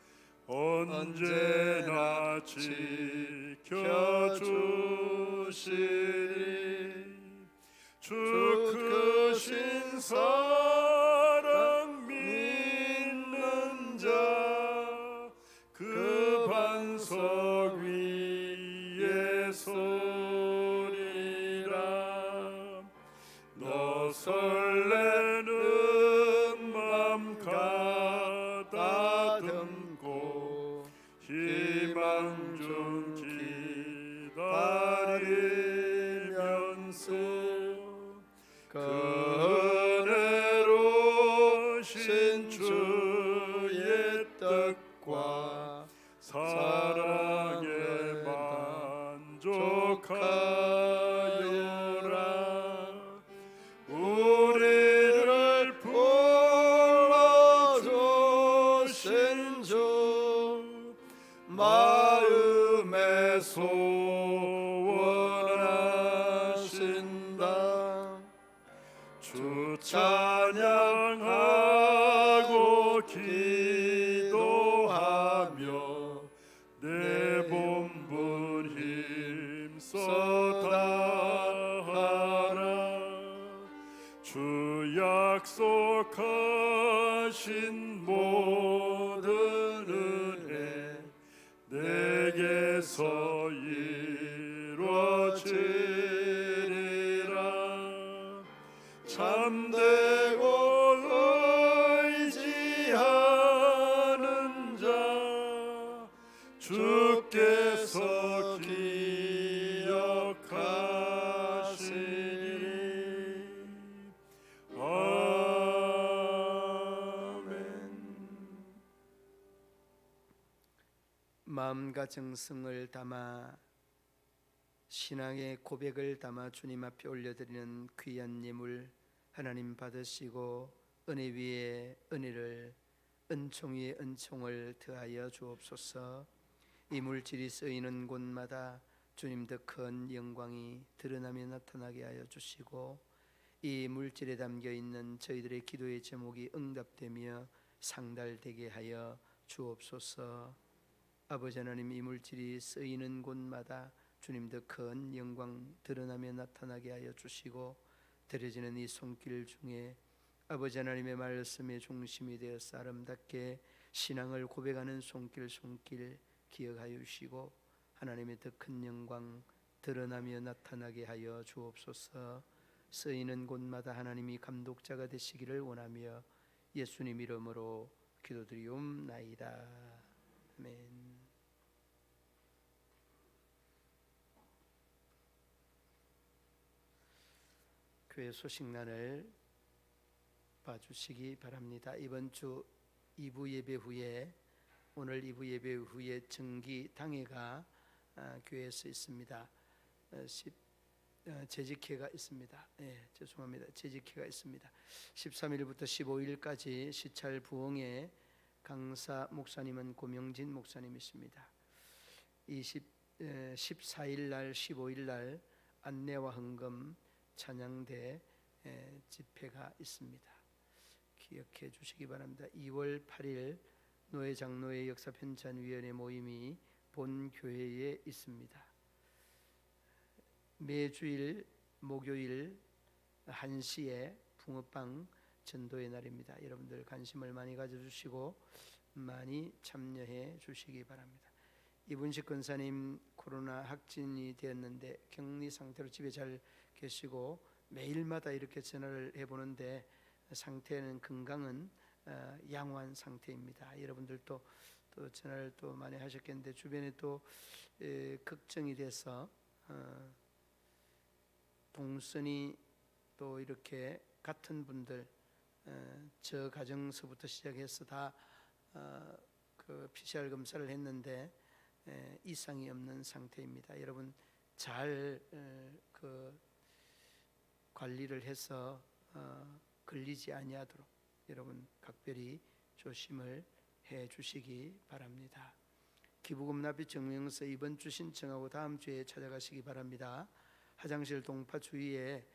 언제나 지켜주시리 주 크신 사랑 믿는 자 그 반석 위에 서리라 너 설레는 맘 가다듬고 희망 중 기다리면서 그 은혜로신 주의 뜻과 사랑에 만족하여라 우리를 불러주신 주 마음에 소원하신다 주 찬양하고 기도하며 내 본분 힘써 다하라 주 약속하신 모든 은혜 내게서 이루어지리라 참되고 의지하는 자 주께서 기억하시리 아멘 마음과 정성을 담아 신앙의 고백을 담아 주님 앞에 올려드리는 귀한 예물 하나님 받으시고 은혜 위에 은혜를 은총 위에 은총을 더하여 주옵소서. 이 물질이 쓰이는 곳마다 주님 더 큰 영광이 드러나며 나타나게 하여 주시고 이 물질에 담겨 있는 저희들의 기도의 제목이 응답되며 상달되게 하여 주옵소서. 아버지 하나님 이 물질이 쓰이는 곳마다 주님 더 큰 영광 드러나며 나타나게 하여 주시고 드려지는 이 손길 중에 아버지 하나님의 말씀의 중심이 되어서 아름답게 신앙을 고백하는 손길 기억하여 주시고 하나님의 더 큰 영광 드러나며 나타나게 하여 주옵소서. 쓰이는 곳마다 하나님이 감독자가 되시기를 원하며 예수님 이름으로 기도드리옵나이다. 아멘. 교회 소식란을 봐주시기 바랍니다. 이번 주 2부 예배 후에 오늘 2부 예배 후에 정기 당회가 교회에서 있습니다. 재직회가 있습니다. 죄송합니다. 재직회가 있습니다. 13일부터 15일까지 시찰 부흥회 강사 목사님은 고명진 목사님이십니다. 14일 날 15일 날 안내와 헌금 찬양대 집회가 있습니다. 기억해 주시기 바랍니다. 2월 8일 노예 장로회 역사편찬위원회 모임이 본 교회에 있습니다. 매주일 목요일 1시에 붕어빵 전도의 날입니다. 여러분들 관심을 많이 가져주시고 많이 참여해 주시기 바랍니다. 이분식 권사님 코로나 확진이 되었는데 격리 상태로 집에 잘 계시고 매일마다 이렇게 전화를 해보는데 상태는 건강은 양호한 상태입니다. 여러분들도 또 전화를 또 많이 하셨겠는데 주변에 또 걱정이 돼서 동선이 또 이렇게 같은 분들 저 가정서부터 시작해서 다 그 PCR 검사를 했는데 이상이 없는 상태입니다. 여러분 잘 그 관리를 해서 걸리지 아니하도록 여러분 각별히 조심을 해 주시기 바랍니다. 기부금 납입 증명서 이번 주 신청하고 다음 주에 찾아가시기 바랍니다. 화장실 동파 주위에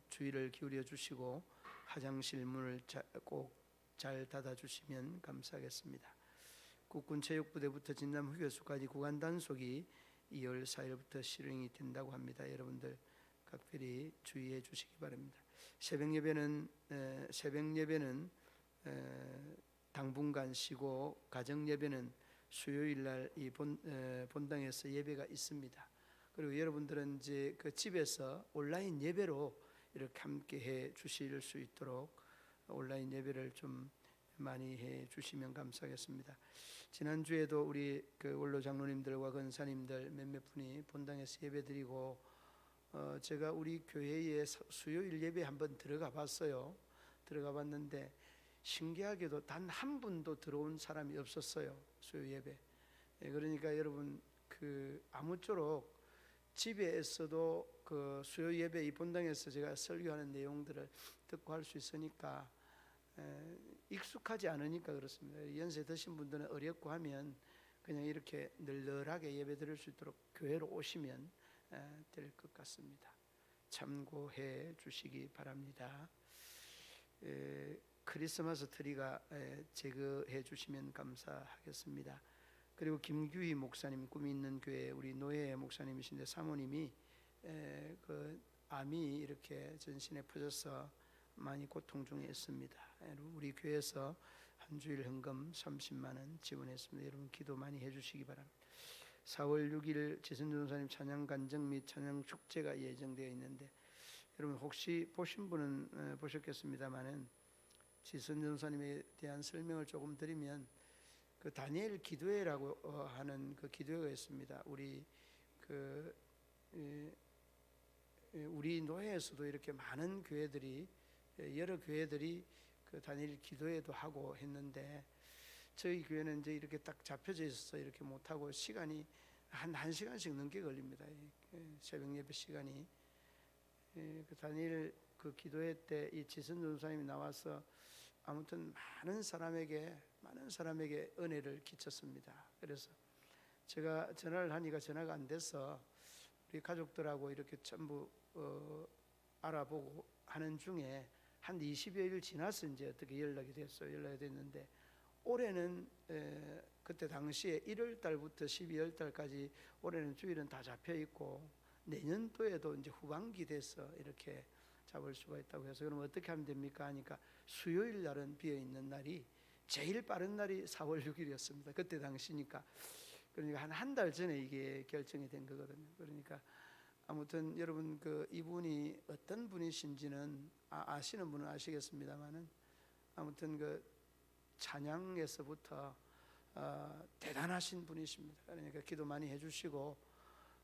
주의를 기울여 주시고 화장실 문을 꼭 잘 닫아 주시면 감사하겠습니다. 국군체육부대부터 진남 휴게소까지 구간 단속이 2월 4일부터 실행이 된다고 합니다. 여러분들 각별히 주의해 주시기 바랍니다. 새벽 예배는 당분간 쉬고 가정 예배는 수요일 날 이 본당에서 예배가 있습니다. 그리고 여러분들은 이제 그 집에서 온라인 예배로 이렇게 함께 해 주실 수 있도록 온라인 예배를 좀 많이 해 주시면 감사하겠습니다. 지난주에도 우리 그 원로 장로님들과 권사님들 몇몇 분이 본당에서 예배드리고 제가 우리 교회에 수요일 예배 한번 들어가 봤어요. 들어가 봤는데 신기하게도 단 한 분도 들어온 사람이 없었어요. 수요 예배. 그러니까 여러분 그 아무쪼록 집에서도 그 수요 예배 이 본당에서 제가 설교하는 내용들을 듣고 할 수 있으니까 익숙하지 않으니까 그렇습니다. 연세 드신 분들은 어렵고 하면 그냥 이렇게 널널하게 예배 드릴 수 있도록 교회로 오시면 될 것 같습니다. 참고해 주시기 바랍니다. 크리스마스 트리가 제거해 주시면 감사하겠습니다. 그리고 김규희 목사님, 꿈이 있는 교회 우리 노예 목사님이신데 사모님이 그 암이 이렇게 전신에 퍼져서 많이 고통 중에 있습니다. 우리 교회에서 한 주일 헌금 30만 원 지원했습니다. 여러분 기도 많이 해주시기 바랍니다. 4월 6일 지선주 전사님 찬양 간증 및 찬양 축제가 예정되어 있는데 여러분 혹시 보신 분은 보셨겠습니다만은 지선주 전사님에 대한 설명을 조금 드리면 그 다니엘 기도회라고 하는 그 기도회가 있습니다. 우리 노예에서도 이렇게 많은 교회들이 여러 교회들이 그 다니엘 기도회도 하고 했는데 저희 교회는 이제 이렇게 딱 잡혀져 있어서 이렇게 못 하고 시간이 한 시간씩 넘게 걸립니다. 새벽 예배 시간이. 그 다니엘 그 기도회 때 이 지선 전사님이 나와서 아무튼 많은 사람에게 은혜를 끼쳤습니다. 그래서 제가 전화를 하니까 전화가 안 돼서 우리 가족들하고 이렇게 전부 알아보고 하는 중에 한 20여일 지나서 이제 어떻게 연락이 됐어요. 연락이 됐는데 올해는 그때 당시에 1월 달부터 12월 달까지 올해는 주일은 다 잡혀 있고 내년도에도 이제 후반기 돼서 이렇게 잡을 수가 있다고 해서 그럼 어떻게 하면 됩니까 하니까 수요일 날은 비어 있는 날이 제일 빠른 날이 4월 6일이었습니다. 그때 당시니까 그러니까 한 달 전에 이게 결정이 된 거거든요. 그러니까 아무튼 여러분 그 이분이 어떤 분이신지는 아시는 분은 아시겠습니다만은 아무튼 그 찬양에서부터 대단하신 분이십니다. 그러니까 기도 많이 해주시고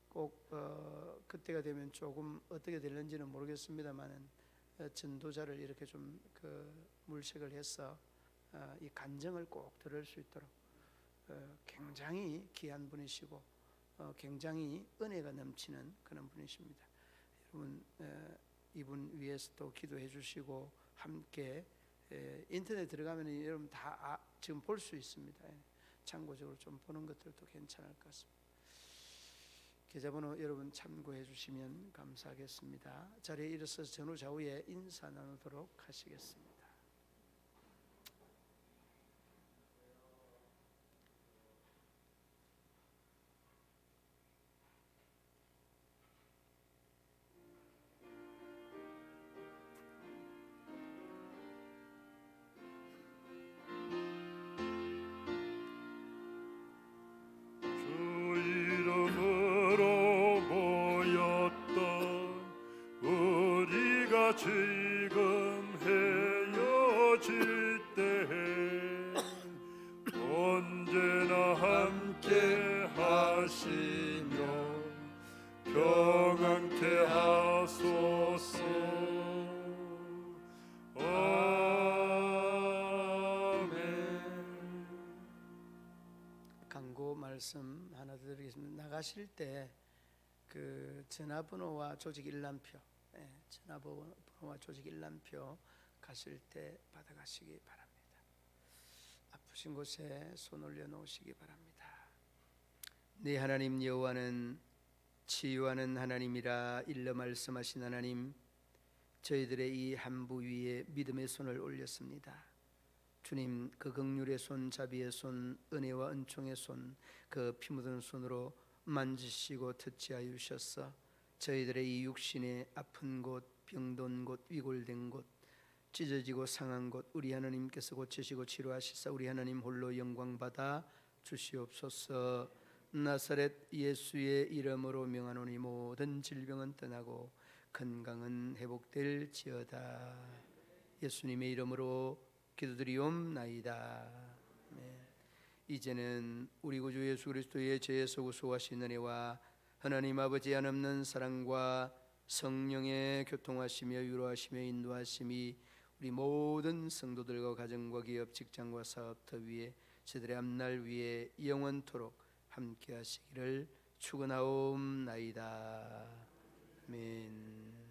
꼭 그때가 되면 조금 어떻게 될는지는 모르겠습니다만은 전도자를 이렇게 좀 그 물색을 해서 이 간증을 꼭 들을 수 있도록 굉장히 귀한 분이시고 굉장히 은혜가 넘치는 그런 분이십니다. 여러분 이분 위해서도 기도해 주시고 함께 인터넷 들어가면 여러분 다 지금 볼 수 있습니다. 참고적으로 좀 보는 것들도 괜찮을 것 같습니다. 계좌번호 여러분 참고해 주시면 감사하겠습니다. 자리에 일어서서 전후 좌우에 인사 나누도록 하시겠습니다. 지금 헤어질 때 언제나 함께 하시며 평안케 하소서. 아멘. 광고 말씀 하나 드리겠습니다. 나가실 때 그 전화번호와 조직 일람표 전화번호와 조직 일람표 가실 때 받아가시기 바랍니다. 아프신 아프신 곳에 손 올려 놓으시기 바랍니다. 네 하나님 여호와는 치유하는 하나님이라 일러 말씀하신 하나님, 저희들의 이 한부 위에 믿음의 손을 올렸습니다. 주님, 그 긍휼의 손, 자비의 손, 은혜와 은총의 손, 그 피 묻은 손으로 만지시고 터치하여 주셔서 저희들의 이 육신의 아픈 곳, 병든 곳, 위골된 곳, 찢어지고 상한 곳 우리 하나님께서 고치시고 치료하시사 우리 하나님 홀로 영광 받아 주시옵소서. 나사렛 예수의 이름으로 명하노니 모든 질병은 떠나고 건강은 회복될지어다. 예수님의 이름으로 기도드리옵나이다. 아멘. 이제는 우리 구주 예수 그리스도의 죄에서 구속하신 은혜와 하나님 아버지 한없는 사랑과 성령의 교통하시며 위로하시며 인도하심이 우리 모든 성도들과 가정과 기업 직장과 사업터 위에 저들의 앞날 위에 영원토록 함께 하시기를 축원하옵나이다. 아멘.